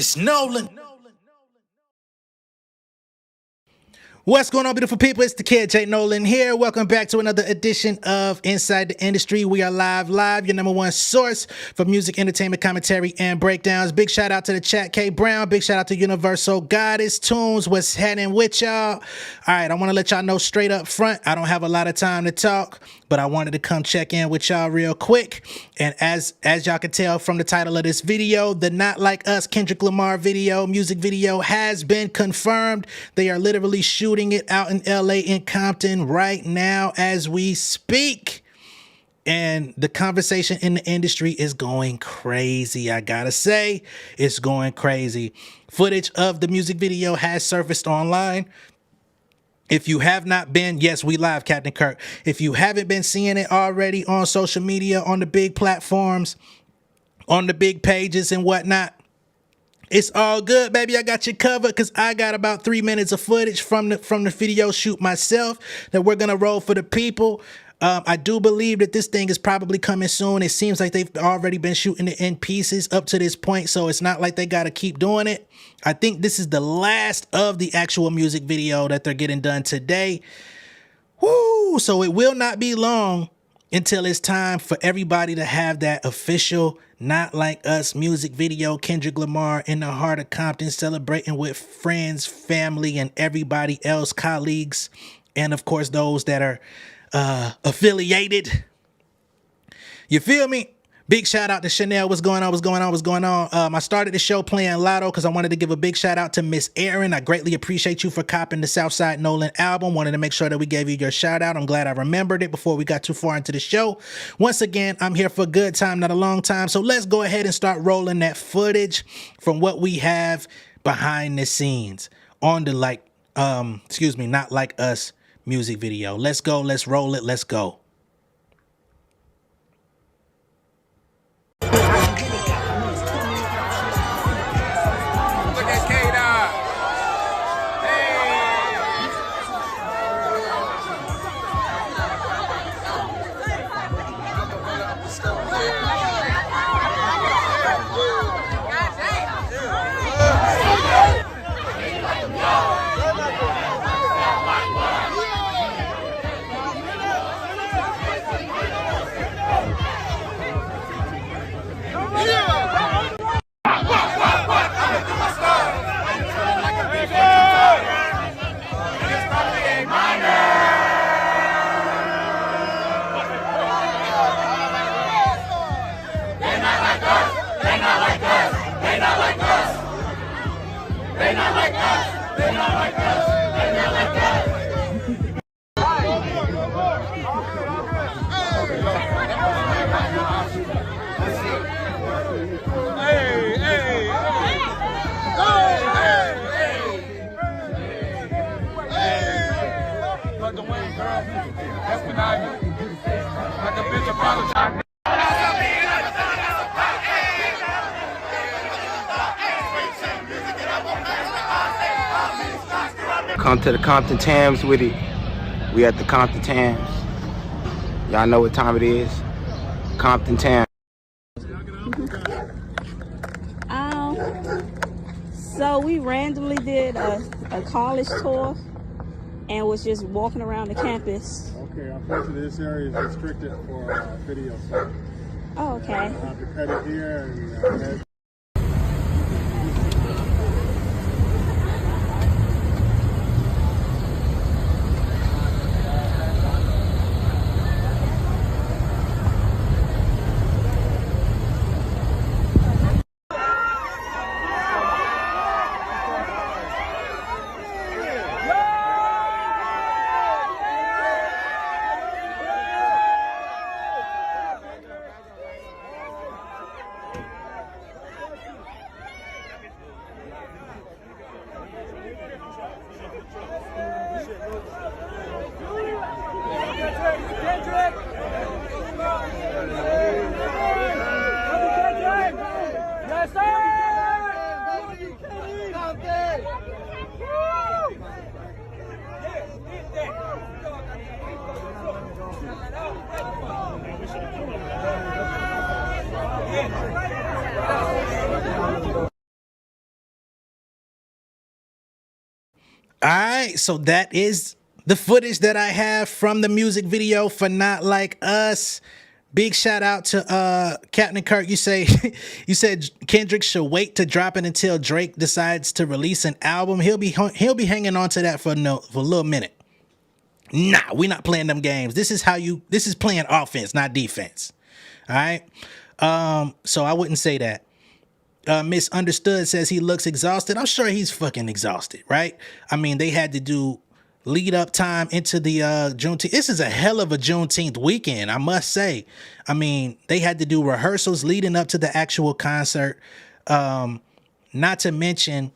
It's Nolan. What's going on, beautiful people? It's the kid J Nolan here. Welcome back to another edition of Inside the Industry. We are live, your number one source for music, entertainment, commentary, and breakdowns. Big shout out to the chat, K Brown. Big shout out to Universal Goddess Tunes. What's happening with y'all? All right, I want to let y'all know straight up front, I don't have a lot of time to talk, but I wanted to come check in with y'all real quick. And as y'all can tell from the title of this video, the Not Like Us Kendrick Lamar music video has been confirmed. They are literally shooting it out in LA in Compton right now as we speak. And the conversation in the industry is going crazy. I gotta say, it's going crazy. Footage of the music video has surfaced online. If you have not been, yes, we live, Captain Kirk. If you haven't been seeing it already on social media, on the big platforms, on the big pages and whatnot, it's all good, baby. I got you covered because I got about 3 minutes of footage from the video shoot myself that we're gonna roll for the people. I do believe that this thing is probably coming soon. It seems like they've already been shooting it in pieces up to this point, so it's not like they got to keep doing it. I think this is the last of the actual music video that they're getting done today. Woo! So it will not be long until it's time for everybody to have that official Not Like Us music video. Kendrick Lamar in the heart of Compton, celebrating with friends, family, and everybody else, colleagues, and of course those that are affiliated. You feel me? Big shout out to Chanel. What's going on? I started the show playing Lotto because I wanted to give a big shout out to Miss Erin. I greatly appreciate you for copping the Southside Nolan album. Wanted to make sure that we gave you your shout out. I'm glad I remembered it before we got too far into the show. Once again, I'm here for a good time, not a long time. So let's go ahead and start rolling that footage from what we have behind the scenes on the Not Like Us music video. Let's go. Let's roll it. Let's go. Come to the Compton Tams with it. We at the Compton Tams. Y'all know what time it is. Compton Tams. So we randomly did a college tour and was just walking around the campus. Okay, unfortunately this area is restricted for video. So oh, okay. I have to cut it here and All right, so that is the footage that I have from the music video for Not Like Us. Big shout out to Captain Kirk. You say you said Kendrick should wait to drop it until Drake decides to release an album. He'll be hanging on to that for a little minute. Nah, we're not playing them games. This is playing offense, not defense. All right. So I wouldn't say that. Misunderstood says he looks exhausted. I'm sure he's fucking exhausted, right? I mean, they had to do lead up time into the Juneteenth. This is a hell of a Juneteenth weekend, I must say. I mean, they had to do rehearsals leading up to the actual concert. Not to mention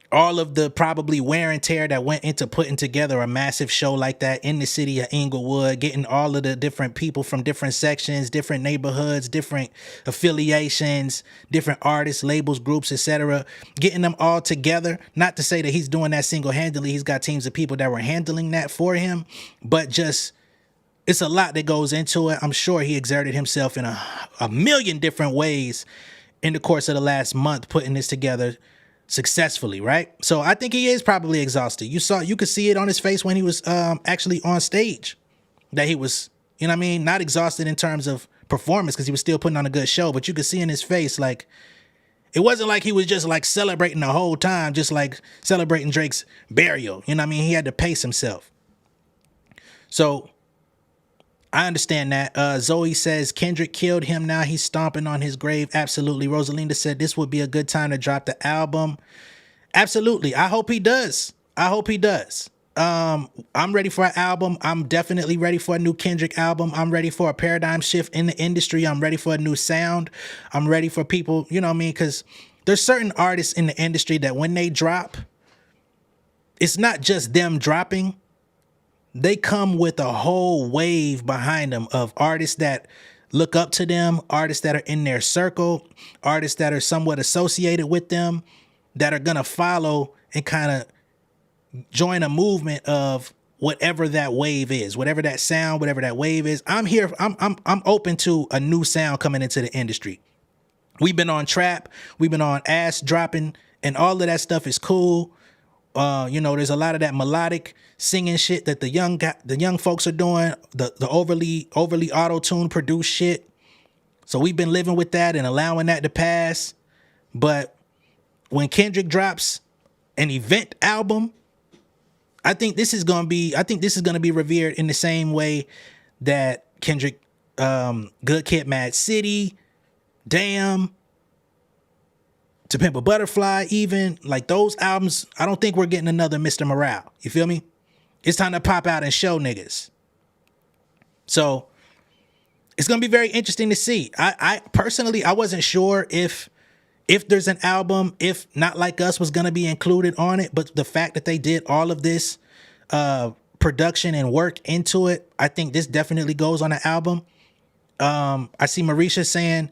all of the probably wear and tear that went into putting together a massive show like that in the city of Inglewood, getting all of the different people from different sections, different neighborhoods, different affiliations, different artists, labels, groups, etc., getting them all together. Not to say that he's doing that single-handedly. He's got teams of people that were handling that for him, but just it's a lot that goes into it. I'm sure he exerted himself in a million different ways in the course of the last month putting this together successfully, right? So I think he is probably exhausted. You could see it on his face when he was actually on stage that he was, you know what I mean, not exhausted in terms of performance because he was still putting on a good show, but you could see in his face like it wasn't like he was just like celebrating the whole time, just like celebrating Drake's burial. You know what I mean? He had to pace himself. So I understand that. Zoe says Kendrick killed him. Now he's stomping on his grave. Absolutely. Rosalinda said this would be a good time to drop the album. Absolutely. I hope he does. I'm ready for an album. I'm definitely ready for a new Kendrick album. I'm ready for a paradigm shift in the industry. I'm ready for a new sound. I'm ready for people, you know what I mean? Because there's certain artists in the industry that when they drop, it's not just them dropping. They come with a whole wave behind them of artists that look up to them, artists that are in their circle, artists that are somewhat associated with them, that are going to follow and kind of join a movement of whatever that wave is, whatever that sound, whatever that wave is. I'm here. I'm open to a new sound coming into the industry. We've been on trap, we've been on ass dropping, and all of that stuff is cool. There's a lot of that melodic singing shit that the young folks are doing, the overly auto-tune produced shit. So we've been living with that and allowing that to pass. But when Kendrick drops an event album, I think this is gonna be revered in the same way that Kendrick, Good Kid, Mad City, Damn, To Pimp a Butterfly, even like those albums. I don't think we're getting another Mr. Morale. You feel me? It's time to pop out and show niggas. So it's gonna be very interesting to see. I personally, I wasn't sure if there's an album, if Not Like Us was gonna be included on it, but the fact that they did all of this production and work into it, I think this definitely goes on an album. I see Marisha saying,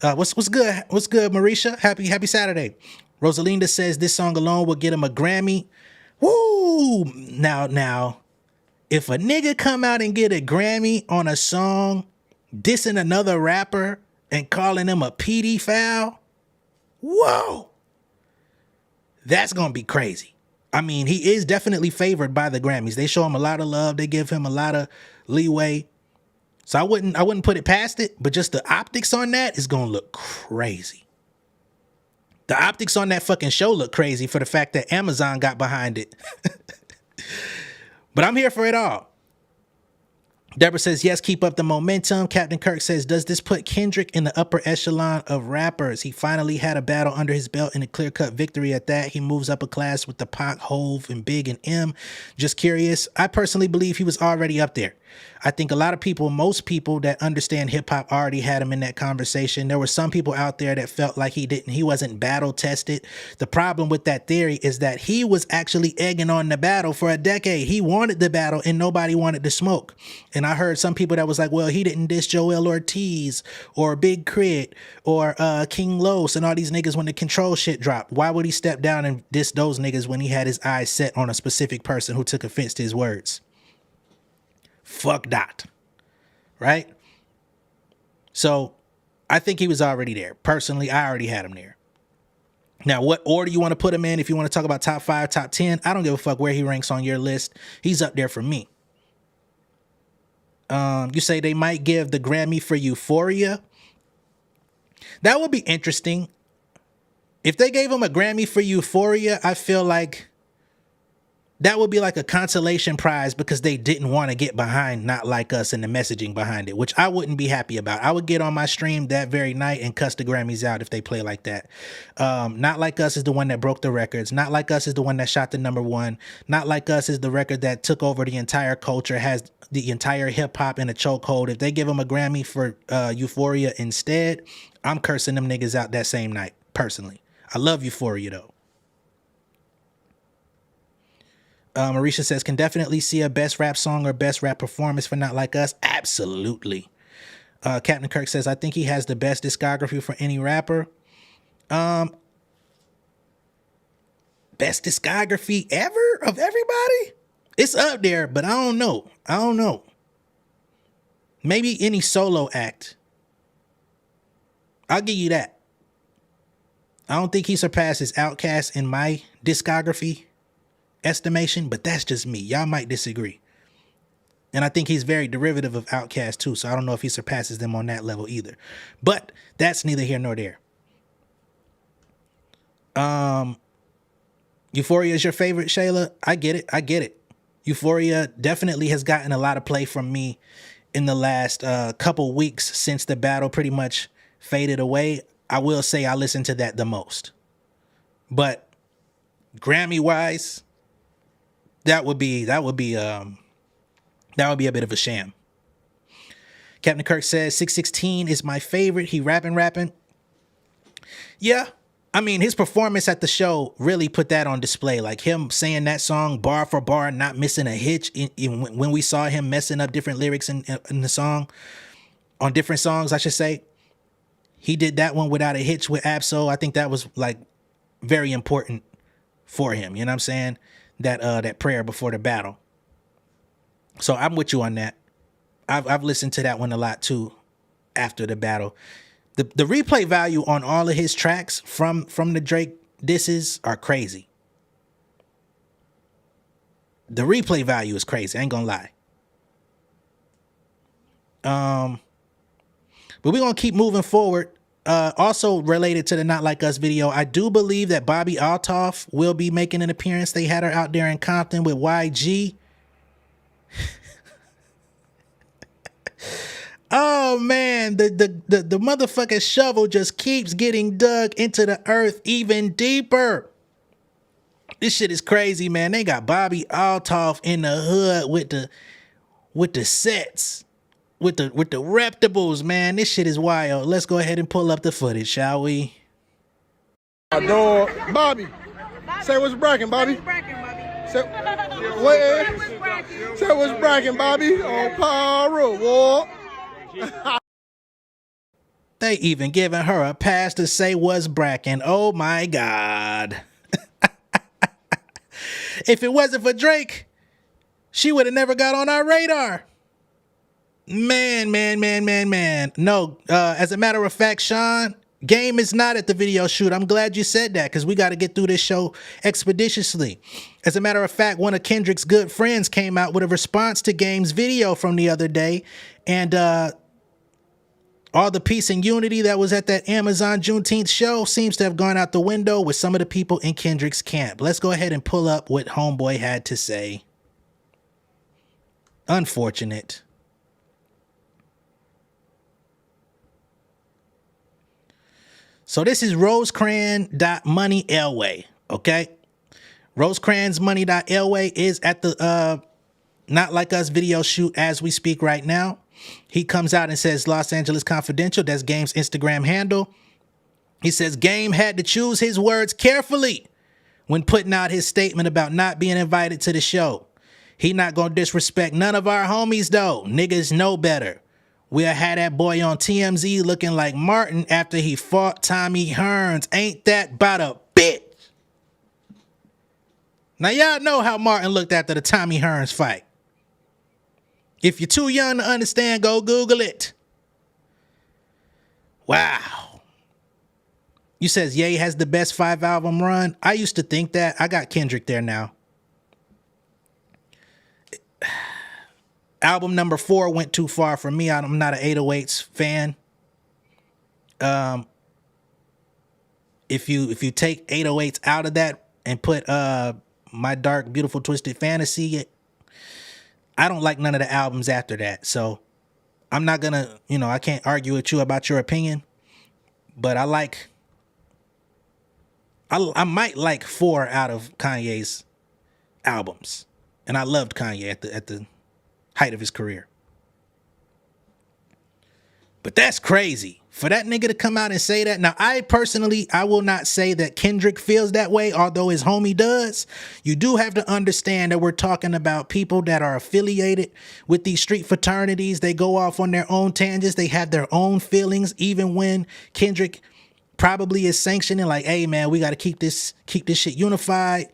what's good? What's good, Marisha? Happy Saturday. Rosalinda says this song alone will get him a Grammy. Woo! Now, if a nigga come out and get a Grammy on a song dissing another rapper and calling him a PD foul, whoa, that's gonna be crazy. I mean, he is definitely favored by the Grammys. They show him a lot of love. They give him a lot of leeway. So I wouldn't put it past it, but just the optics on that is gonna look crazy. The optics on that fucking show look crazy for the fact that Amazon got behind it. But I'm here for it all. Deborah says, yes, keep up the momentum. Captain Kirk says, does this put Kendrick in the upper echelon of rappers? He finally had a battle under his belt and a clear-cut victory at that. He moves up a class with the Pac, Hove, and Big and M. Just curious. I personally believe he was already up there. I think a lot of people, most people that understand hip hop already had him in that conversation. There were some people out there that felt like he wasn't battle tested. The problem with that theory is that he was actually egging on the battle for a decade. He wanted the battle and nobody wanted to smoke. And I heard some people that was like, well, he didn't diss Joel Ortiz or Big Crit or King Los and all these niggas when the Control shit dropped. Why would he step down and diss those niggas when he had his eyes set on a specific person who took offense to his words? Fuck that. Right? So I think he was already there. Personally, I already had him there. Now, what order you want to put him in, if you want to talk about top 5, top 10, I don't give a fuck where he ranks on your list. He's up there for me. You say they might give the Grammy for Euphoria. That would be interesting. If they gave him a Grammy for Euphoria, I feel like that would be like a consolation prize because they didn't want to get behind Not Like Us and the messaging behind it, which I wouldn't be happy about. I would get on my stream that very night and cuss the Grammys out if they play like that. Not Like Us is the one that broke the records. Not Like Us is the one that shot the #1. Not Like Us is the record that took over the entire culture, has the entire hip hop in a chokehold. If they give them a Grammy for Euphoria instead, I'm cursing them niggas out that same night, personally. I love Euphoria though. Marisha says, can definitely see a best rap song or best rap performance for Not Like Us. Absolutely. Captain Kirk says, I think he has the best discography for any rapper. Best discography ever of everybody? It's up there, but I don't know. Maybe any solo act. I'll give you that. I don't think he surpasses Outkast in my discography estimation, but that's just me. Y'all might disagree. And I think he's very derivative of Outkast too, so I don't know if he surpasses them on that level either. But that's neither here nor there. Euphoria is your favorite, Shayla? I get it. Euphoria definitely has gotten a lot of play from me in the last couple weeks since the battle pretty much faded away. I will say I listened to that the most. But Grammy-wise, that would be a bit of a sham. Captain Kirk says 616 is my favorite. He rapping. Yeah. I mean, his performance at the show really put that on display. Like him saying that song bar for bar, not missing a hitch. When we saw him messing up different lyrics in the song, on different songs, I should say. He did that one without a hitch with Absol. I think that was like very important for him. You know what I'm saying? That prayer before the battle. So I'm with you on that. I've listened to that one a lot too after the battle. The replay value on all of his tracks from the Drake disses are crazy. The replay value is crazy. I ain't gonna lie. But we're gonna keep moving forward. Also related to the Not Like Us video, I do believe that Bobby Altoff will be making an appearance. They had her out there in Compton with YG. Oh man, the motherfucking shovel just keeps getting dug into the earth even deeper. This shit is crazy, man. They got Bobby Altoff in the hood with the sets. With the reptables, man. This shit is wild. Let's go ahead and pull up the footage, shall we? Dog, Bobby. Say what's bracking, Bobby. Say what's bracking, Bobby. On Power War. They even giving her a pass to say what's bracking. Oh my God. If it wasn't for Drake, she would have never got on our radar. Man. No, as a matter of fact, Sean, Game is not at the video shoot. I'm glad you said that because we got to get through this show expeditiously. As a matter of fact, one of Kendrick's good friends came out with a response to Game's video from the other day. And all the peace and unity that was at that Amazon Juneteenth show seems to have gone out the window with some of the people in Kendrick's camp. Let's go ahead and pull up what Homeboy had to say. Unfortunate. So this is Rosecran.Money Elway, okay? Rosecransmoney.Elway is at the Not Like Us video shoot as we speak right now. He comes out and says Los Angeles Confidential. That's Game's Instagram handle. He says Game had to choose his words carefully when putting out his statement about not being invited to the show. He not gonna disrespect none of our homies though. Niggas know better. We'll have that boy on TMZ looking like Martin after he fought Tommy Hearns. Ain't that about a bitch? Now y'all know how Martin looked after the Tommy Hearns fight. If you're too young to understand, go Google it. Wow. You says Ye has the best 5-album run. I used to think that. I got Kendrick there now. Album number 4 went too far for me. I'm not an 808s fan. If you take 808s out of that and put My Dark Beautiful Twisted Fantasy, I don't like none of the albums after that. So I'm not gonna, I can't argue with you about your opinion, but I might like 4 out of Kanye's albums, and I loved Kanye at the height of his career. But that's crazy for that nigga to come out and say that. Now, I will not say that Kendrick feels that way, although his homie does. You do have to understand that we're talking about people that are affiliated with these street fraternities. They go off on their own tangents. They have their own feelings, even when Kendrick probably is sanctioning, like, hey man, we got to keep this shit unified.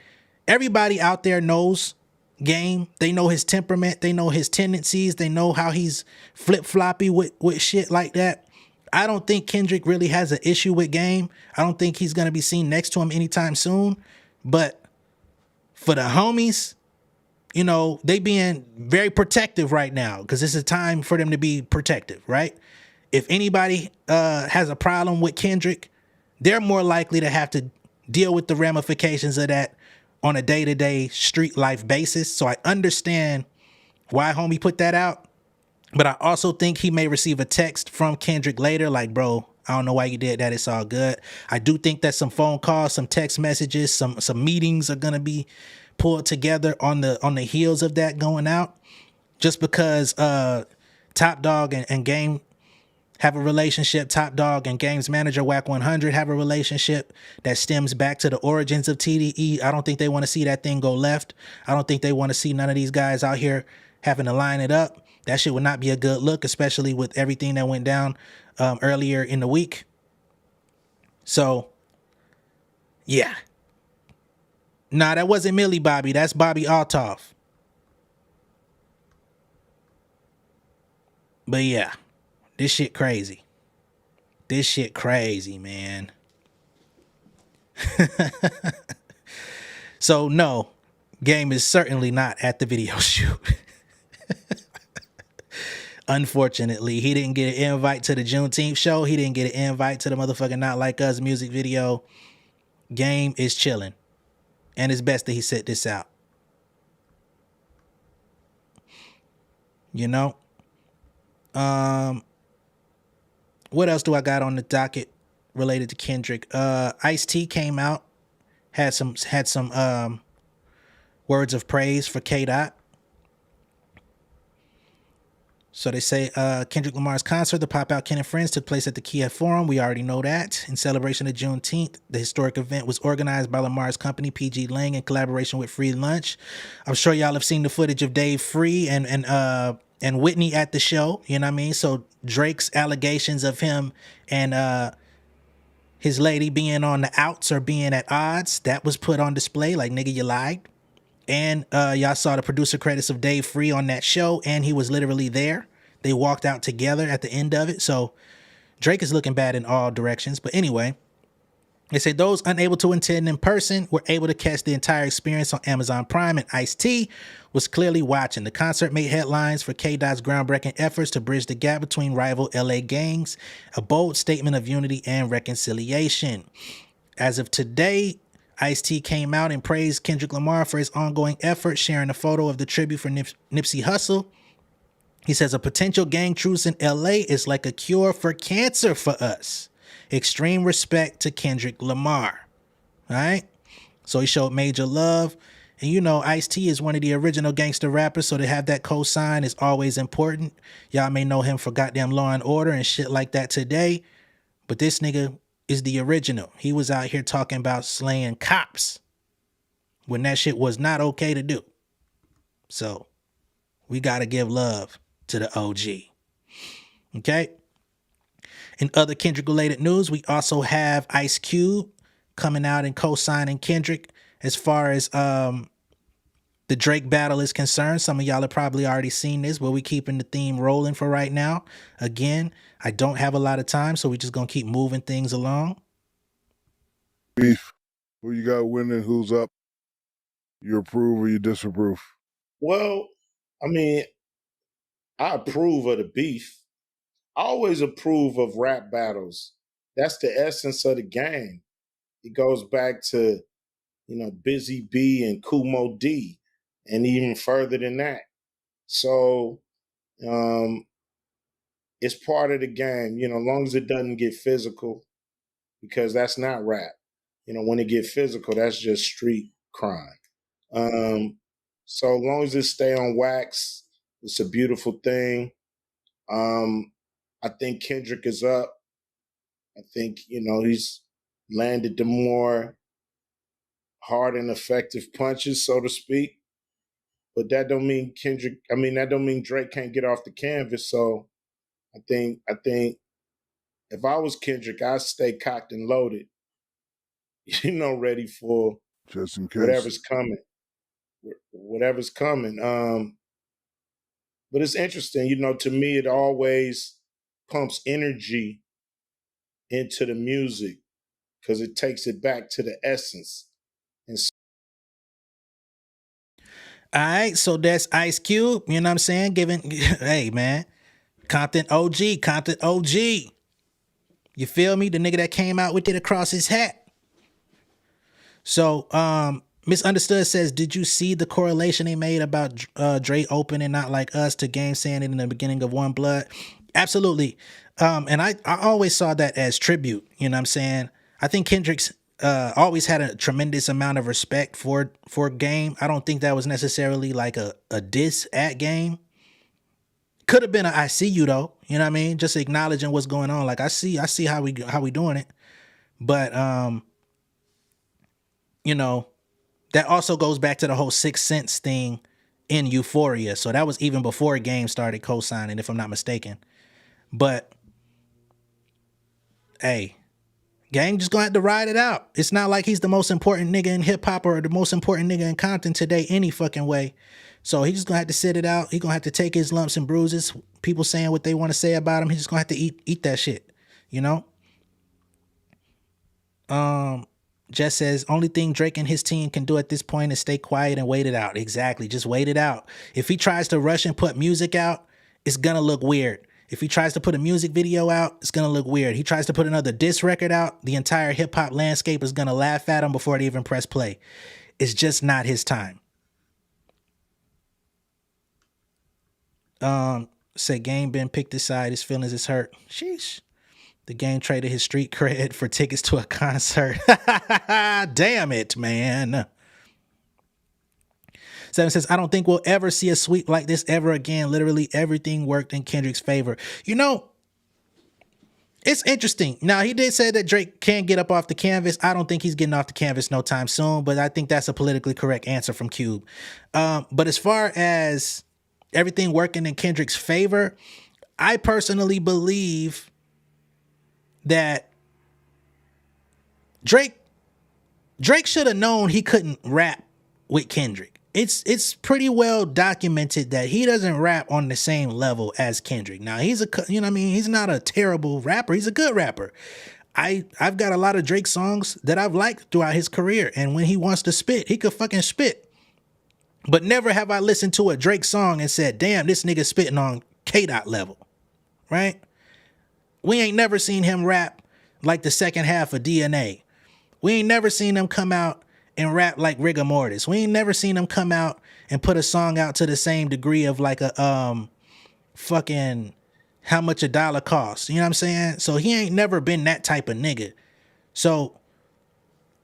Everybody out there knows Game. They know his temperament. They know his tendencies. They know how he's flip-floppy with shit like that. I don't think Kendrick really has an issue with Game. I don't think he's going to be seen next to him anytime soon. But for the homies, they being very protective right now because this is time for them to be protective, right? If anybody has a problem with Kendrick, they're more likely to have to deal with the ramifications of that on a day-to-day street life basis. So I understand why homie put that out, but I also think he may receive a text from Kendrick later like, bro, I don't know why you did that. It's all good. I do think that some phone calls, some text messages, some meetings are going to be pulled together on the heels of that going out, just because Top Dog and Game have a relationship. Top Dog and Game's manager, Whack 100, have a relationship that stems back to the origins of TDE. I don't think they want to see that thing go left. I don't think they want to see none of these guys out here having to line it up. That shit would not be a good look, especially with everything that went down earlier in the week. So, yeah. Nah, that wasn't Millie Bobby. That's Bobby Altoff. But yeah. This shit crazy. This shit crazy, man. So no, Game is certainly not at the video shoot. Unfortunately, he didn't get an invite to the Juneteenth show. He didn't get an invite to the motherfucking Not Like Us music video. Game is chilling. And it's best that he set this out. What else do I got on the docket related to Kendrick? Ice-T came out, had some words of praise for K-Dot. So they say Kendrick Lamar's concert, the Pop Out Ken and Friends, took place at the Kiev Forum. We already know that. In celebration of Juneteenth, the historic event was organized by Lamar's company, PG Lang, in collaboration with Free Lunch. I'm sure y'all have seen the footage of Dave Free and Whitney at the show. You know what I mean? So Drake's allegations of him and his lady being on the outs or being at odds, that was put on display. Like, nigga, you lied. And y'all saw the producer credits of Dave Free on that show, and he was literally there. They walked out together at the end of it. So Drake is looking bad in all directions. But anyway, they say those unable to attend in person were able to catch the entire experience on Amazon Prime, and Ice-T was clearly watching. The concert made headlines for K-Dot's groundbreaking efforts to bridge the gap between rival LA gangs, a bold statement of unity and reconciliation. As of today, Ice-T came out and praised Kendrick Lamar for his ongoing efforts, sharing a photo of the tribute for Nipsey Hussle. He says, a potential gang truce in LA is like a cure for cancer for us. Extreme respect to Kendrick Lamar. All right? So he showed major love. And Ice-T is one of the original gangster rappers, so to have that cosign is always important. Y'all may know him for goddamn Law and Order and shit like that today. But this nigga is the original. He was out here talking about slaying cops when that shit was not okay to do. So we got to give love to the OG. Okay? In other Kendrick-related news, we also have Ice Cube coming out and co-signing Kendrick as far as the Drake battle is concerned. Some of y'all have probably already seen this, but we keeping the theme rolling for right now. Again, I don't have a lot of time, so we're just going to keep moving things along. Beef. Who you got winning? Who's up? You approve or you disapprove? Well, I mean, I approve of the beef. I always approve of rap battles. That's the essence of the game. It goes back to, Busy B and Kumo D, and even further than that. So um, it's part of the game, as long as it doesn't get physical, because that's not rap. When it get physical, that's just street crime. Um, so as long as it stay on wax, it's a beautiful thing. I think Kendrick is up. I think, he's landed the more hard and effective punches, so to speak. But that don't mean that don't mean Drake can't get off the canvas. So I think if I was Kendrick, I'd stay cocked and loaded, ready for Just in case. whatever's coming. Whatever's coming. But it's interesting, to me, it always pumps energy into the music because it takes it back to the essence. And All right, so that's Ice Cube, you know what I'm saying? Hey, man, Compton OG, Compton OG. You feel me? The nigga that came out with it across his hat. So, Misunderstood says, did you see the correlation they made about Dre opening Not Like Us to Game saying it in the beginning of One Blood? Absolutely. And I always saw that as tribute, you know what I'm saying? I think Kendrick's always had a tremendous amount of respect for Game. I don't think that was necessarily like a diss at Game. Could have been a I see you though, you know what I mean? Just acknowledging what's going on. Like I see how we doing it. But that also goes back to the whole 6 Sense thing in Euphoria. So that was even before Game started co-signing, if I'm not mistaken. But hey, Game just gonna have to ride it out. It's not like he's the most important nigga in hip hop or the most important nigga in Compton today any fucking way. So he's just gonna have to sit it out. He's gonna have to take his lumps and bruises. People saying what they want to say about him. He's just gonna have to eat that shit, you know? Jess says, only thing Drake and his team can do at this point is stay quiet and wait it out. Exactly. Just wait it out. If he tries to rush and put music out, it's gonna look weird. If he tries to put a music video out, it's gonna look weird. He tries to put another diss record out, the entire hip hop landscape is gonna laugh at him before they even press play. It's just not his time. Say Game been picked aside, his feelings is hurt. Sheesh. The Game traded his street cred for tickets to a concert. Damn it, man. Seven says, I don't think we'll ever see a sweep like this ever again. Literally everything worked in Kendrick's favor. It's interesting. Now, he did say that Drake can't get up off the canvas. I don't think he's getting off the canvas no time soon, but I think that's a politically correct answer from Cube. But as far as everything working in Kendrick's favor, I personally believe that Drake should have known he couldn't rap with Kendrick. It's pretty well documented that he doesn't rap on the same level as Kendrick. Now he's he's not a terrible rapper. He's a good rapper. I've got a lot of Drake songs that I've liked throughout his career, and when he wants to spit, he could fucking spit. But never have I listened to a Drake song and said, damn, this nigga spitting on K-Dot level, right? We ain't never seen him rap like the second half of DNA. We ain't never seen him come out and rap like Rigor Mortis. We ain't never seen him come out and put a song out to the same degree of like a fucking How Much a Dollar Costs. You know what I'm saying? So he ain't never been that type of nigga. So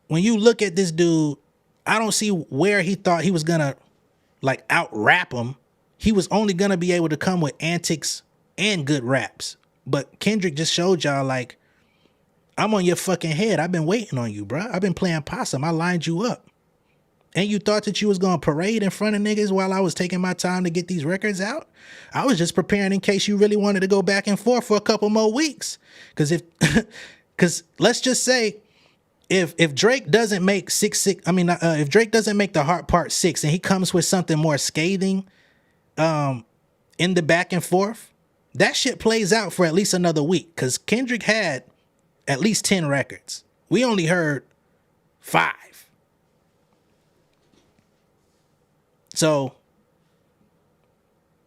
when you look at this dude, I don't see where he thought he was gonna like out rap him. He was only gonna be able to come with antics and good raps. But Kendrick just showed y'all like, I'm on your fucking head. I've been waiting on you, bro. I've been playing possum. I lined you up. And you thought that you was going to parade in front of niggas while I was taking my time to get these records out? I was just preparing in case you really wanted to go back and forth for a couple more weeks. Because let's just say, if Drake doesn't make if Drake doesn't make the Heart Part 6 and he comes with something more scathing in the back and forth, that shit plays out for at least another week. Because Kendrick had at least 10 records. We only heard 5. So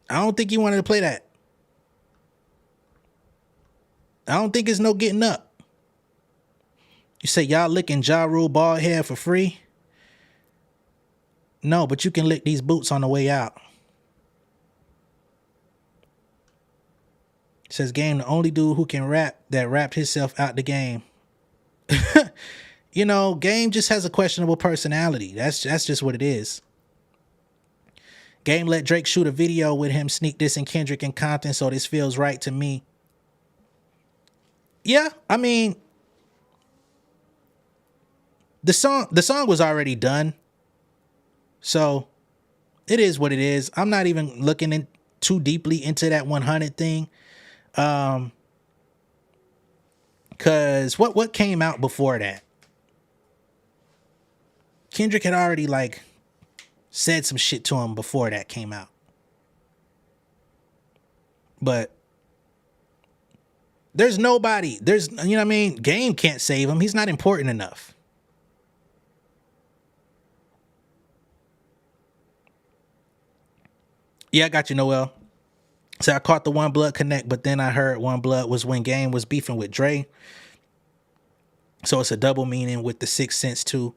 I don't think he wanted to play that. I don't think it's no getting up. You say y'all licking Ja Rule bald head for free? No, but you can lick these boots on the way out. It says Game, the only dude who can rap that rapped himself out the game. You know, Game just has a questionable personality. That's just what it is. Game let Drake shoot a video with him sneak dissing Kendrick and Compton, so this feels right to me. Yeah, I mean, the song was already done. So it is what it is. I'm not even looking in too deeply into that 100 thing. Cause what came out before that? Kendrick had already like said some shit to him before that came out. But there's nobody, you know what I mean? Game can't save him. He's not important enough. Yeah, I got you, Noel. So I caught the One Blood connect, but then I heard One Blood was when Game was beefing with Dre. So it's a double meaning with the 6th Sense too.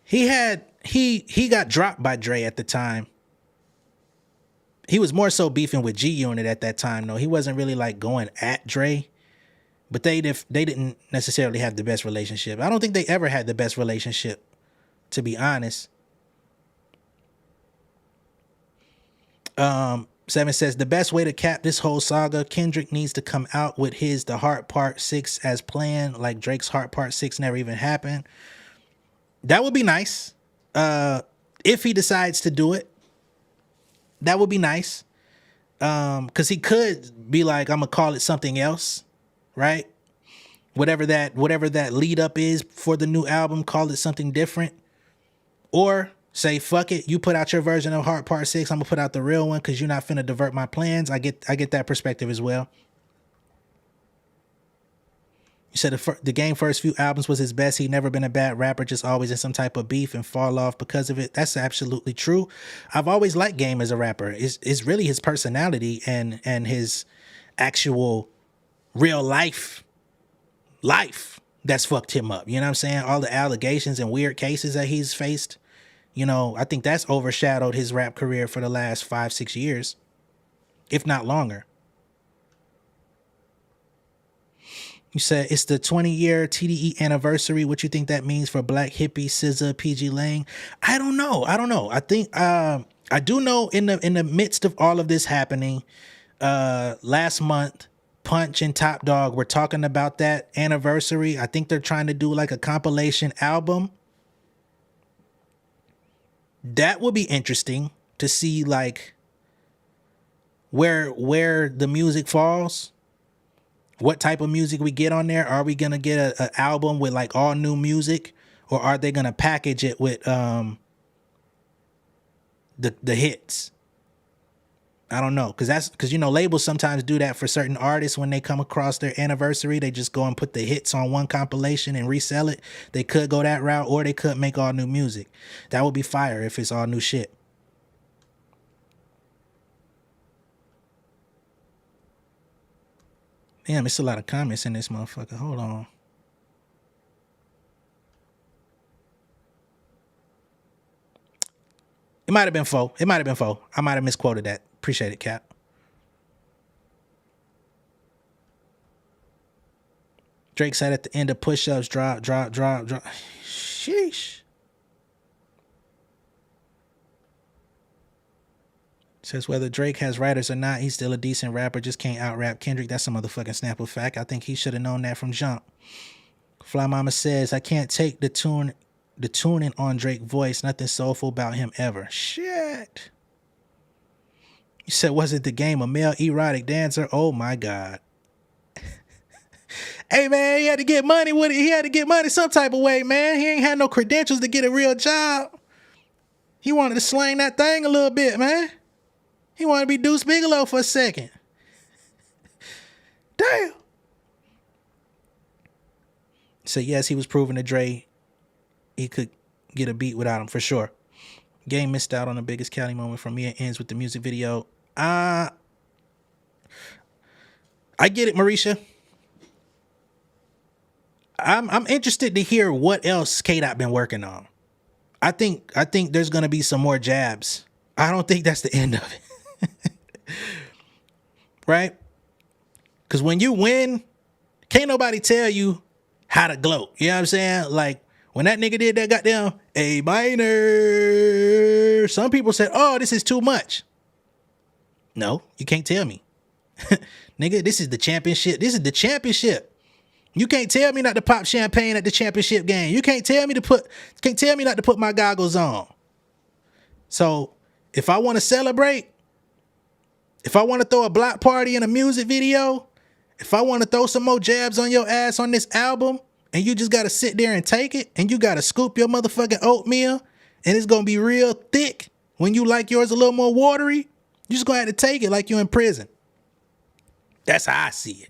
He got dropped by Dre at the time. He was more so beefing with G Unit at that time, though. He wasn't really like going at Dre. But they didn't necessarily have the best relationship. I don't think they ever had the best relationship, to be honest. 7 says, the best way to cap this whole saga, Kendrick needs to come out with The Heart Part 6 as planned, like Drake's Heart Part 6 never even happened. That would be nice. If he decides to do it, that would be nice. Because he could be like, I'm going to call it something else, right? Whatever that lead up is for the new album, call it something different. Or say, fuck it, you put out your version of Heart Part 6, I'm gonna put out the real one because you're not finna divert my plans. I get that perspective as well. You said the Game first few albums was his best. He'd never been a bad rapper, just always in some type of beef and fall off because of it. That's absolutely true. I've always liked Game as a rapper. It's really his personality and his actual real life that's fucked him up. You know what I'm saying? All the allegations and weird cases that he's faced. You know, I think that's overshadowed his rap career for the last 5-6 years, if not longer. You said it's the 20-year TDE anniversary. What you think that means for Black Hippie, SZA, PG Lang? I don't know. I think I do know in the midst of all of this happening, last month, Punch and Top Dog were talking about that anniversary. I think they're trying to do like a compilation album. That would be interesting to see, like, where the music falls. What type of music we get on there? Are we gonna get an album with like all new music, or are they gonna package it with the hits? I don't know, because you know, labels sometimes do that for certain artists when they come across their anniversary. They just go and put the hits on one compilation and resell it. They could go that route, or they could make all new music. That would be fire if it's all new shit. Damn, it's a lot of comments in this motherfucker. Hold on. It might have been 4. I might have misquoted that. Appreciate it, Cap. Drake said at the end of push-ups, drop. Sheesh. Says whether Drake has writers or not, he's still a decent rapper, just can't out-rap Kendrick. That's a motherfucking Snapple fact. I think he should have known that from jump. Fly Mama says, I can't take the tuning on Drake voice. Nothing soulful about him ever. Shit. You said, was it the Game a male erotic dancer? Oh my God. Hey man, he had to get money with it. He had to get money some type of way, man. He ain't had no credentials to get a real job. He wanted to slang that thing a little bit, man. He wanted to be Deuce Bigelow for a second. Damn. So yes, he was proving to Dre he could get a beat without him for sure. Game missed out on the biggest Cali moment for me. It ends with the music video. I get it, Marisha. I'm interested to hear what else K-Dot been working on. I think there's gonna be some more jabs. I don't think that's the end of it. Right? Because when you win, can't nobody tell you how to gloat. You know what I'm saying? Like when that nigga did that goddamn A minor, some people said, oh, this is too much. No, you can't tell me. Nigga, this is the championship. This is the championship. You can't tell me not to pop champagne at the championship game. You can't tell me not to put my goggles on. So if I want to celebrate, if I want to throw a block party in a music video, if I want to throw some more jabs on your ass on this album, and you just got to sit there and take it, and you got to scoop your motherfucking oatmeal, and it's going to be real thick when you like yours a little more watery, you just going to have to take it like you're in prison. That's how I see it.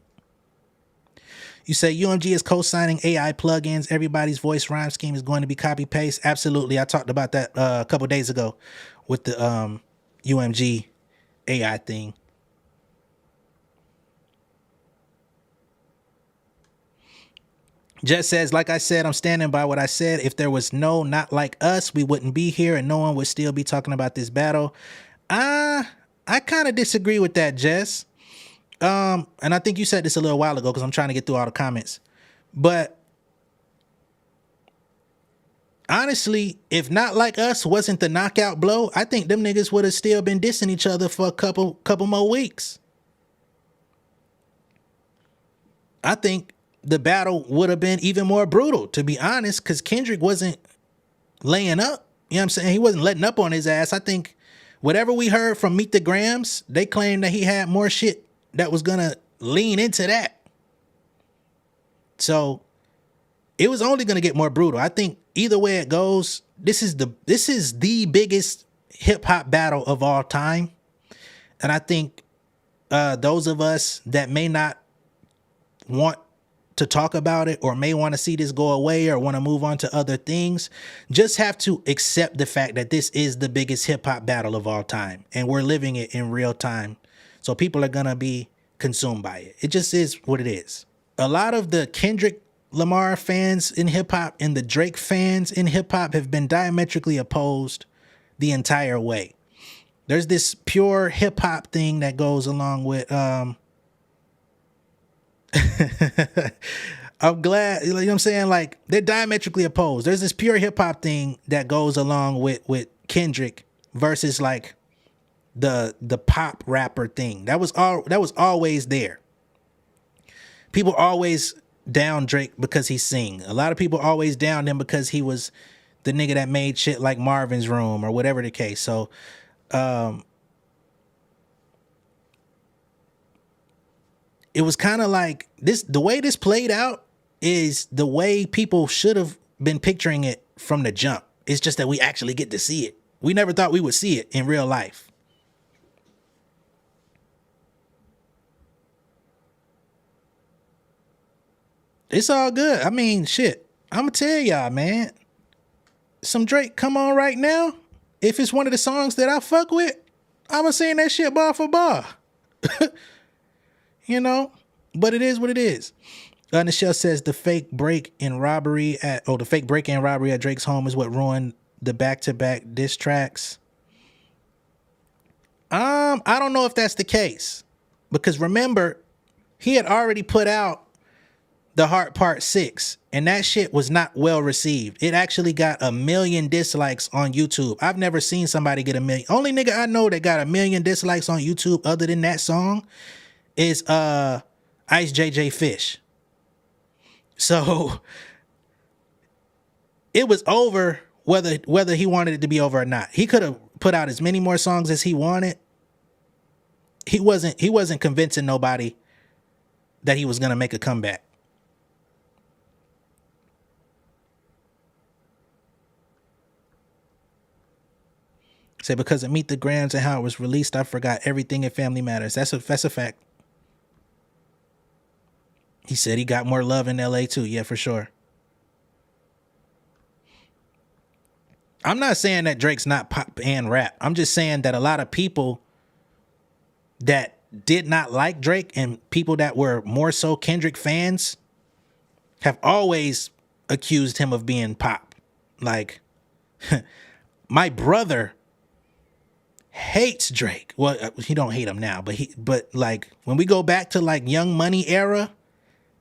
You say UMG is co-signing AI plugins. Everybody's voice rhyme scheme is going to be copy-paste. Absolutely. I talked about that a couple days ago with the UMG AI thing. Jess says, like I said, I'm standing by what I said. If there was no Not Like Us, we wouldn't be here and no one would still be talking about this battle. I kind of disagree with that, Jess. And I think you said this a little while ago because I'm trying to get through all the comments. But honestly, if Not Like Us wasn't the knockout blow, I think them niggas would have still been dissing each other for a couple more weeks. I think the battle would have been even more brutal, to be honest, because Kendrick wasn't laying up. You know what I'm saying? He wasn't letting up on his ass. I think whatever we heard from Meet the Grams, they claimed that he had more shit that was gonna lean into that. So it was only gonna get more brutal. I think either way it goes, this is the biggest hip hop battle of all time. And I think those of us that may not want to talk about it or may want to see this go away or want to move on to other things, just have to accept the fact that this is the biggest hip hop battle of all time. And we're living it in real time. So people are going to be consumed by it. It just is what it is. A lot of the Kendrick Lamar fans in hip hop and the Drake fans in hip hop have been diametrically opposed the entire way. There's this pure hip hop thing that goes along with, I'm glad, you know what I'm saying? Like they're diametrically opposed. There's this pure hip hop thing that goes along with Kendrick versus like the pop rapper thing. That was always there. People always down Drake because he sing. A lot of people always down him because he was the nigga that made shit like Marvin's Room or whatever the case. So it was kind of like this, the way this played out is the way people should have been picturing it from the jump. It's just that we actually get to see it. We never thought we would see it in real life. It's all good. I mean, shit. I'm gonna tell y'all, man. Some Drake come on right now. If it's one of the songs that I fuck with, I'ma sing that shit bar for bar. You know? But it is what it is. Michelle says the fake break and robbery at Drake's home is what ruined the back-to-back diss tracks. I don't know if that's the case. Because remember, he had already put out The Heart Part 6, and that shit was not well received. It actually got 1 million dislikes on YouTube. I've never seen somebody get 1 million. Only nigga I know that got 1 million dislikes on YouTube other than that song is Ice JJ Fish. So it was over whether he wanted it to be over or not. He could have put out as many more songs as he wanted. He wasn't convincing nobody that he was gonna make a comeback. Say because of Meet the Grams and how it was released, I forgot everything in Family Matters. That's a fact. He said he got more love in LA too. Yeah, for sure. I'm not saying that Drake's not pop and rap. I'm just saying that a lot of people that did not like Drake and people that were more so Kendrick fans have always accused him of being pop. Like, my brother hates Drake. Well, he don't hate him now, but like when we go back to like Young Money era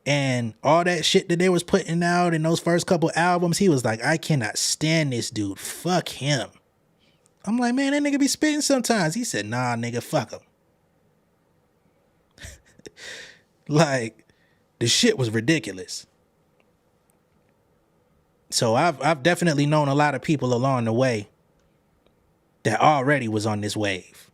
and all that shit that they was putting out in those first couple albums, he was like, I cannot stand this dude. Fuck him. I'm like, man, that nigga be spitting sometimes. He said, nah, nigga, fuck him. Like, the shit was ridiculous. So I've definitely known a lot of people along the way that already was on this wave.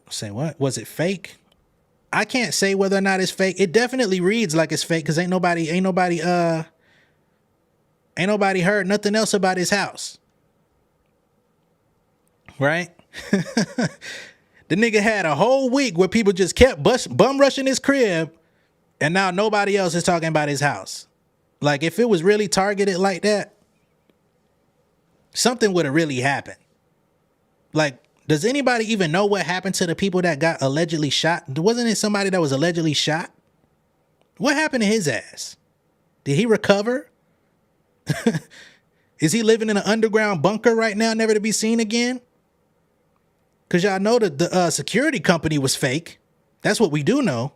Say what? Was it fake? I can't say whether or not it's fake. It definitely reads like it's fake because ain't nobody heard nothing else about his house. Right? The nigga had a whole week where people just kept bum rushing his crib, and now nobody else is talking about his house. Like, if it was really targeted like that, something would have really happened. Like, does anybody even know what happened to the people that got allegedly shot? Wasn't it somebody that was allegedly shot? What happened to his ass? Did he recover? Is he living in an underground bunker right now, never to be seen again? Because y'all know that the security company was fake. That's what we do know.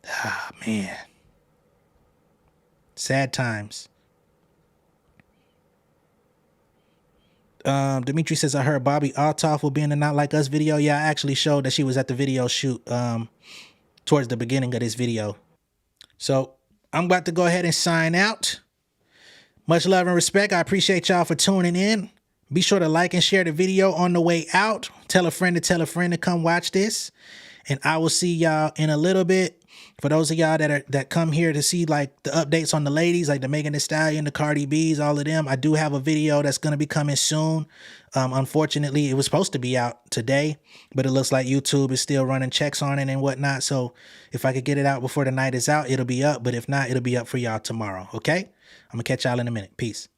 Ah, man. Sad times. Dimitri says, I heard Bobby Altoff will be in the Not Like Us video. Yeah, I actually showed that she was at the video shoot towards the beginning of this video. So I'm about to go ahead and sign out. Much love and respect. I appreciate y'all for tuning in. Be sure to like and share the video on the way out. Tell a friend to come watch this. And I will see y'all in a little bit. For those of y'all that come here to see like the updates on the ladies, like the Megan Thee Stallion, the Cardi B's, all of them, I do have a video that's going to be coming soon. Unfortunately, it was supposed to be out today, but it looks like YouTube is still running checks on it and whatnot. So if I could get it out before the night is out, it'll be up. But if not, it'll be up for y'all tomorrow. Okay? I'm going to catch y'all in a minute. Peace.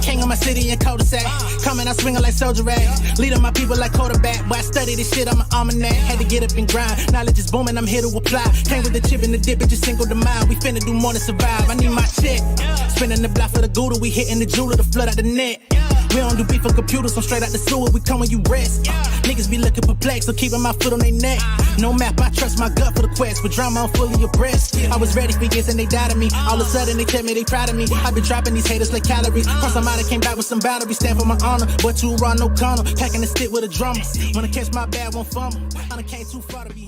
King of my city and cul-de-sac. Coming out swinging like soldier rag. Leading my people like quarterback. But I study this shit, I'm an almanac. Had to get up and grind. Knowledge is booming, I'm here to apply. Came with the chip and the dip, it just single the mind. We finna do more than survive. I need my check. Spinning the block for the Gouda. We hitting the jeweler to flood out the net. We don't do beef for computers, I'm straight out the sewer. We come when you rest. Niggas be looking perplexed, so keeping my foot on their neck. No map, I trust my gut for the quest. With drama, I'm fully abreast. I was ready for years and they doubted me. All of a sudden they tell me they proud of me. I've been dropping these haters like calories. Cross them out, I came back with some boundaries. Stand for my honor, but too raw, no corner. Packing the stick with a drummer. Wanna catch my bad, won't fumble. I done came too far to be